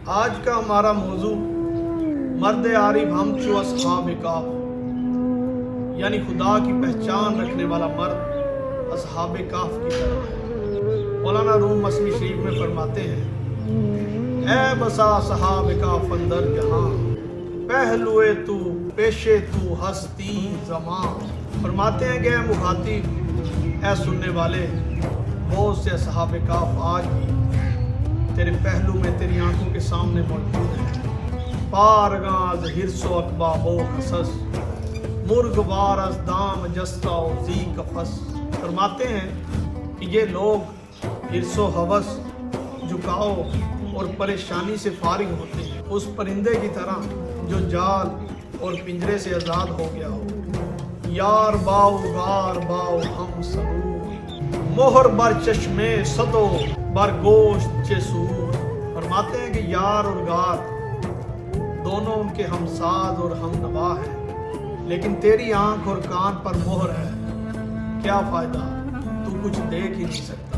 آج کا ہمارا موضوع مرد عارف ہم چو اصحاب کاف، یعنی خدا کی پہچان رکھنے والا مرد اصحاب کاف کی طرح ہے۔ مولانا روم مسمی شریف میں فرماتے ہیں، اے بسا اصحاب کاف اندر جہاں، پہلوئے تو پیشے تو ہستی زمان۔ فرماتے ہیں کہ اے مخاطب، اے سننے والے، بہت سے اصحاب کاف آج بھی تیرے پہلو میں تیری آنکھوں کے سامنے موجود ہیں۔ پارگاں از حرص و اقبا ہو خصص، مرغ بار از دام جستا و زی کفس۔ فرماتے ہیں کہ یہ لوگ حرص و ہوس، جھکاؤ اور پریشانی سے فارغ ہوتے ہیں، اس پرندے کی طرح جو جال اور پنجرے سے آزاد ہو گیا ہو۔ یار باؤ غار باؤ ہم سرور، مہر بر چشمے صدو بر گوشت چے سور۔ فرماتے ہیں کہ یار اور غار دونوں ان کے ہمساز اور ہم نوا ہیں، لیکن تیری آنکھ اور کان پر مہر ہے، کیا فائدہ، تو کچھ دیکھ ہی نہیں سکتا۔